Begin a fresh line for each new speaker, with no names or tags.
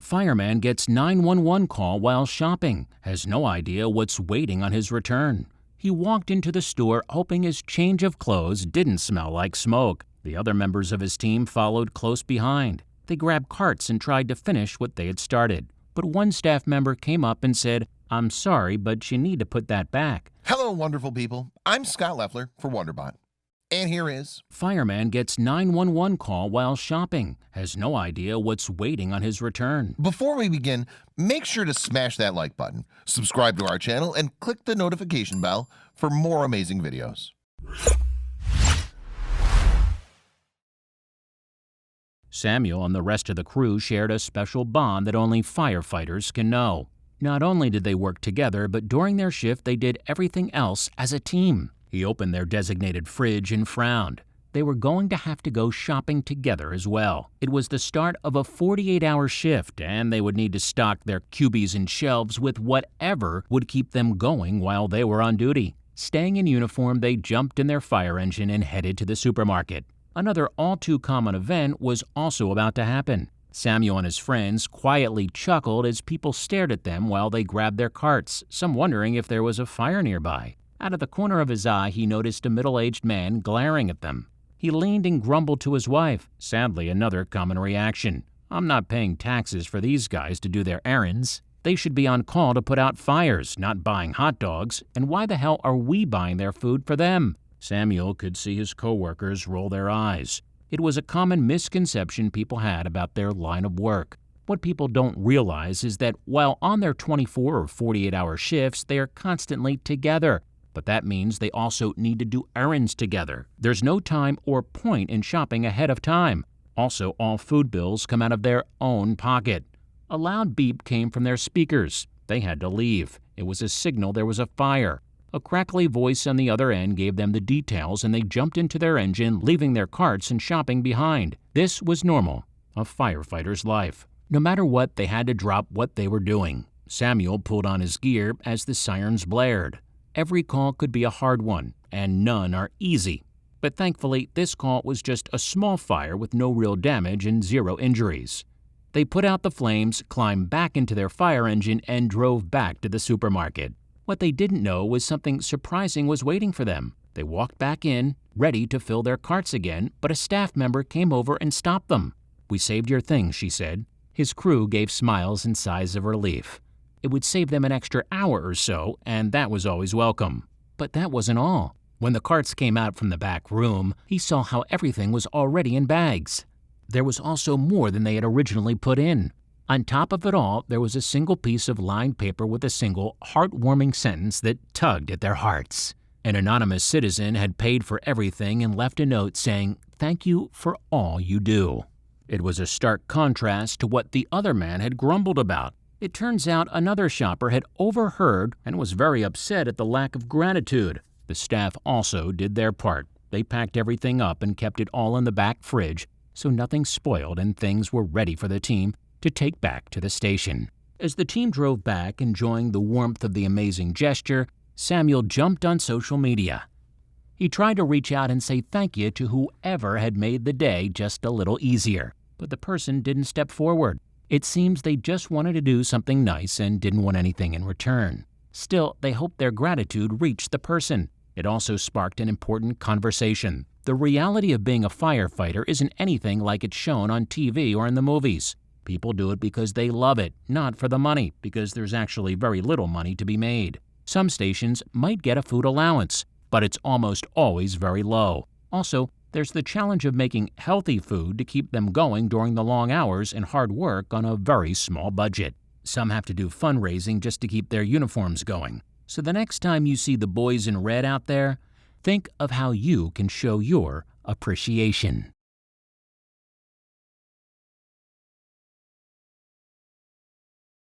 Fireman gets 911 call while shopping, has no idea what's waiting on his return. He walked into the store hoping his change of clothes didn't smell like smoke. The other members of his team followed close behind. They grabbed carts and tried to finish what they had started. But one staff member came up and said, "I'm sorry, but you need to put that back."
Hello, wonderful people. I'm Scott Leffler for WonderBot. And here is...
Fireman gets 911 call while shopping, has no idea what's waiting on his return.
Before we begin, make sure to smash that like button, subscribe to our channel, and click the notification bell for more amazing videos.
Samuel and the rest of the crew shared a special bond that only firefighters can know. Not only did they work together, but during their shift they did everything else as a team. He opened their designated fridge and frowned. They were going to have to go shopping together as well. It was the start of a 48-hour shift, and they would need to stock their cubies and shelves with whatever would keep them going while they were on duty. Staying in uniform, they jumped in their fire engine and headed to the supermarket. Another all-too-common event was also about to happen. Samuel and his friends quietly chuckled as people stared at them while they grabbed their carts, some wondering if there was a fire nearby. Out of the corner of his eye, he noticed a middle-aged man glaring at them. He leaned and grumbled to his wife, sadly another common reaction. "I'm not paying taxes for these guys to do their errands. They should be on call to put out fires, not buying hot dogs, and why the hell are we buying their food for them?" Samuel could see his co-workers roll their eyes. It was a common misconception people had about their line of work. What people don't realize is that while on their 24 or 48-hour shifts, they are constantly together. But that means they also need to do errands together. There's no time or point in shopping ahead of time. Also, all food bills come out of their own pocket. A loud beep came from their speakers. They had to leave. It was a signal there was a fire. A crackly voice on the other end gave them the details, and they jumped into their engine, leaving their carts and shopping behind. This was normal, a firefighter's life. No matter what, they had to drop what they were doing. Samuel pulled on his gear as the sirens blared. Every call could be a hard one, and none are easy. But thankfully, this call was just a small fire with no real damage and 0 injuries. They put out the flames, climbed back into their fire engine, and drove back to the supermarket. What they didn't know was something surprising was waiting for them. They walked back in, ready to fill their carts again, but a staff member came over and stopped them. "We saved your things," she said. His crew gave smiles and sighs of relief. It would save them an extra hour or so, and that was always welcome. But that wasn't all. When the carts came out from the back room, he saw how everything was already in bags. There was also more than they had originally put in. On top of it all, there was a single piece of lined paper with a single heartwarming sentence that tugged at their hearts. An anonymous citizen had paid for everything and left a note saying, "Thank you for all you do." It was a stark contrast to what the other man had grumbled about. It turns out another shopper had overheard and was very upset at the lack of gratitude. The staff also did their part. They packed everything up and kept it all in the back fridge, so nothing spoiled and things were ready for the team to take back to the station. As the team drove back, enjoying the warmth of the amazing gesture, Samuel jumped on social media. He tried to reach out and say thank you to whoever had made the day just a little easier, but the person didn't step forward. It seems they just wanted to do something nice and didn't want anything in return. Still, they hoped their gratitude reached the person. It also sparked an important conversation. The reality of being a firefighter isn't anything like it's shown on TV or in the movies. People do it because they love it, not for the money, because there's actually very little money to be made. Some stations might get a food allowance, but it's almost always very low. Also, there's the challenge of making healthy food to keep them going during the long hours and hard work on a very small budget. Some have to do fundraising just to keep their uniforms going. So the next time you see the boys in red out there, think of how you can show your appreciation.